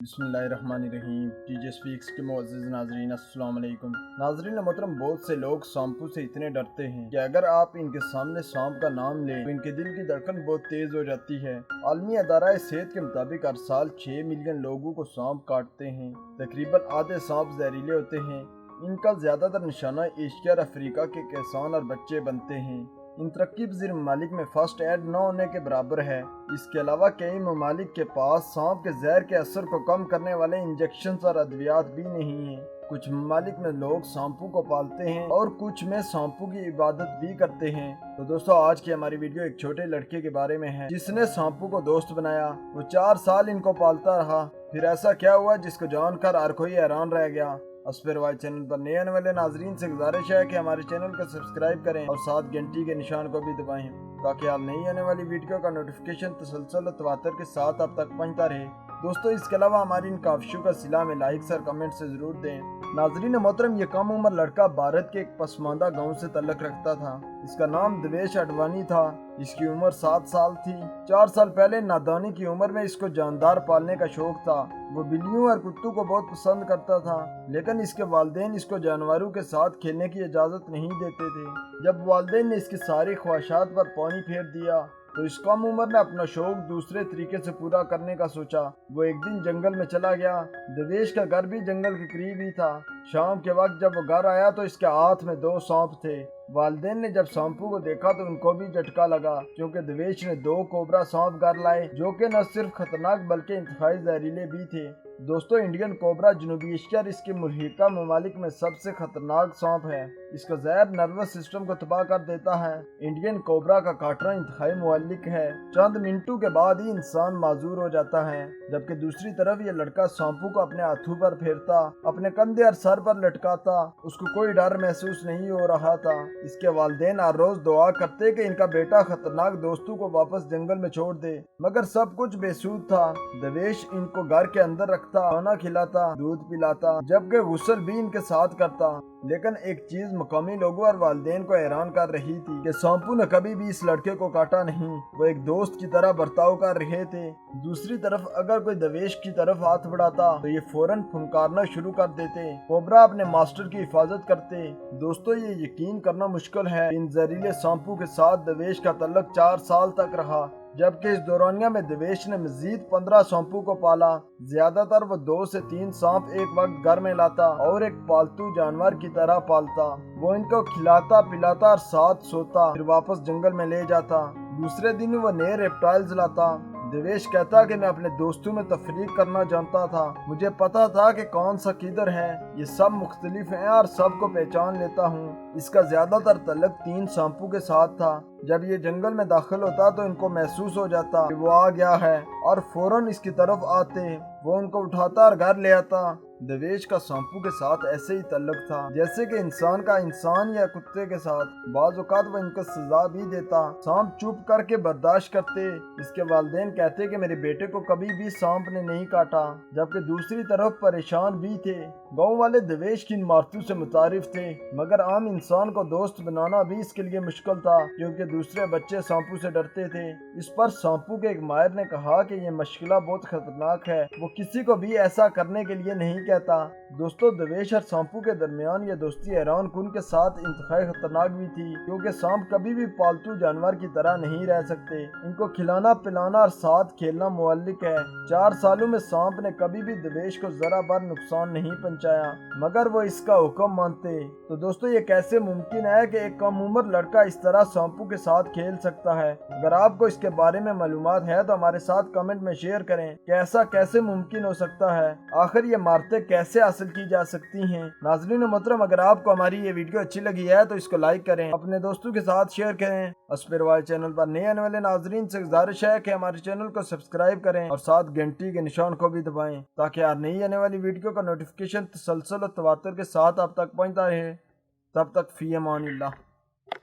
बिस्मिल्लाहिर्रहमानिर्रहीम। TJ speaks के मुअज़्ज़िज़ नाज़रीन, अस्सलाम वालेकुम। नाज़रीन मोहतरम, बहुत से लोग सांपों से इतने डरते हैं कि अगर आप इनके सामने सांप का नाम लें तो इनके दिल की धड़कन बहुत तेज़ हो जाती है। आलमी अदारा सेहत के मुताबिक हर साल 6 मिलियन लोगों को सांप काटते हैं। तकरीबन आधे सांप जहरीले होते हैं। इनका ज़्यादातर निशाना एशिया और अफ्रीका के किसान और बच्चे बनते हैं। इन तरक्की पज़ीर ममालिक में फर्स्ट एड न होने के बराबर है। इसके अलावा कई ममालिक के पास सांप के जहर के असर को कम करने वाले इंजेक्शन और अद्वियात भी नहीं हैं। कुछ ममालिक में लोग सांपों को पालते हैं और कुछ में सांपों की इबादत भी करते हैं। तो दोस्तों, आज की हमारी वीडियो एक छोटे लड़के के बारे में है जिसने सांपों को दोस्त बनाया। वो 4 साल इनको पालता रहा। फिर ऐसा क्या हुआ जिसको जानकर हर कोई हैरान रह गया। अस्परवाई चैनल पर नए आने वाले नाजरीन से गुजारिश है कि हमारे चैनल को सब्सक्राइब करें और साथ घंटी के निशान को भी दबाएं ताकि आप नई आने वाली वीडियो का नोटिफिकेशन तसलसल और तवातर के साथ आप तक पहुंचता रहे। दोस्तों, इसके अलावा हमारी इन काविशों का सिला में लाइक्स और कमेंट से जरूर दें। नाजरीन मोहतरम, ये कम उम्र लड़का भारत के एक पसमानदा गांव से तल्लक रखता था। इसका नाम देवेश अडवाणी था। इसकी उम्र 7 साल थी। 4 साल पहले नादानी की उम्र में इसको जानदार पालने का शौक था। वो बिल्लियों और कुत्तों को बहुत पसंद करता था, लेकिन इसके वालिदैन इसको जानवरों के साथ खेलने की इजाज़त नहीं देते थे। जब वालिदैन ने इसकी सारी ख्वाहिशात पर पानी फेर दिया तो इस कम उम्र ने अपना शौक दूसरे तरीके से पूरा करने का सोचा। वो एक दिन जंगल में चला गया। देवेश का घर भी जंगल के करीब ही था। शाम के वक्त जब वो घर आया तो इसके हाथ में 2 सांप थे। वालिदैन ने जब सांपों को देखा तो उनको भी झटका लगा, क्योंकि देवेश ने 2 कोबरा सांप घर लाए जो कि न सिर्फ खतरनाक बल्कि इंतहाई जहरीले भी थे। दोस्तों, इंडियन कोबरा जनूबी एशिया और इसके मुल्हिका ममालिक में सबसे खतरनाक सांप है। इसका जहर नर्वस सिस्टम को तबाह कर देता है। इंडियन कोबरा का काटना इंतहाई मुअल्लिक है। चंद मिनटों के बाद ही इंसान माजूर हो जाता है। जबकि दूसरी तरफ ये लड़का सांपों को अपने हाथों पर फेरता, अपने कंधे और सर पर लटकाता। उसको कोई डर महसूस नहीं हो रहा था। इसके वालिदैन हर रोज दुआ करते कि इनका बेटा खतरनाक दोस्तों को वापस जंगल में छोड़ दे, मगर सब कुछ बेसूद था। देवेश इनको घर के अंदर रखता, खाना खिलाता, दूध पिलाता, जबकि गुस्ल भी इनके साथ करता। लेकिन एक चीज मकामी लोगों और वालिदैन को हैरान कर रही थी कि सांपों ने कभी भी इस लड़के को काटा नहीं। वो एक दोस्त की तरह बर्ताव कर रहे थे। दूसरी तरफ अगर कोई देवेश की तरफ हाथ बढ़ाता तो ये फौरन फुंकारना शुरू कर देते। कोबरा अपने मास्टर की हिफाजत करते। दोस्तों, ये यकीन करना मुश्किल है, इन जहरीले सांपों के साथ देवेश का तल्लक 4 साल तक रहा। जबकि इस दौरानिया में देवेश ने मजीद 15 सांपों को पाला। ज्यादातर वो 2 से 3 सांप एक वक्त घर में लाता और एक पालतू जानवर की तरह पालता। वो इनको खिलाता पिलाता और साथ सोता, फिर वापस जंगल में ले जाता। दूसरे दिन वो नए रेप्टाइल्स लाता। देवेश कहता कि मैं अपने दोस्तों में तफरीक करना जानता था। मुझे पता था कि कौन सा किधर है। ये सब मुख्तलिफ हैं और सबको पहचान लेता हूँ। इसका ज्यादातर तल्लक 3 सांपों के साथ था। जब ये जंगल में दाखिल होता तो इनको महसूस हो जाता कि वो आ गया है और फौरन इसकी तरफ आते। वो उनको उठाता और घर ले आता। देवेश का सांपों के साथ ऐसे ही तल्लक था जैसे कि इंसान का इंसान या कुत्ते के साथ। बाज़ औक़ात वो इनको सजा भी देता। सांप चुप करके बर्दाश्त करते। इसके वालिदैन कहते कि मेरे बेटे को कभी भी सांप ने नहीं काटा, जबकि दूसरी तरफ परेशान भी थे। गाँव वाले देवेश की इन मार्तों से मुतारिफ थे, मगर आम इंसान को दोस्त बनाना भी इसके लिए मुश्किल था, क्योंकि दूसरे बच्चे सांपों से डरते थे। इस पर सांपों के एक माहिर ने कहा कि ये मशगला बहुत खतरनाक है। वो किसी को भी ऐसा करने के लिए नहीं कहता। दोस्तों, देवेश और सांपों के दरमियान ये दोस्ती हैरान कुन के साथ इंतहाई खतरनाक भी थी, क्योंकि सांप कभी भी पालतू जानवर की तरह नहीं रह सकते। इनको खिलाना पिलाना और साथ खेलना मुअल्लिक है। 4 सालों में सांप ने कभी भी देवेश को जरा भर नुकसान नहीं पहुंचाया, मगर वो इसका हुक्म मानते। तो दोस्तों, ये कैसे मुमकिन है कि एक कम उम्र लड़का इस तरह सांपों के साथ खेल सकता है? अगर आपको इसके बारे में मालूमात है तो हमारे साथ कमेंट में शेयर करें कि ऐसा कैसे मुमकिन हो सकता है। आखिर ये मारते कैसे हासिल की जा सकती हैं? नाज़रीन मोहतरम, अगर आपको हमारी ये वीडियो अच्छी लगी है तो इसको लाइक करें, अपने दोस्तों के साथ शेयर करें। अस्परवाई चैनल पर नए आने वाले नाजरीन से गुजारिश है कि हमारे चैनल को सब्सक्राइब करें और साथ घंटी के निशान को भी दबाएं ताकि हर नई आने वाली वीडियो का नोटिफिकेशन तसलसल और तवातर के साथ आप तक पहुंचता रहे। तब तक फी अमानिल्लाह।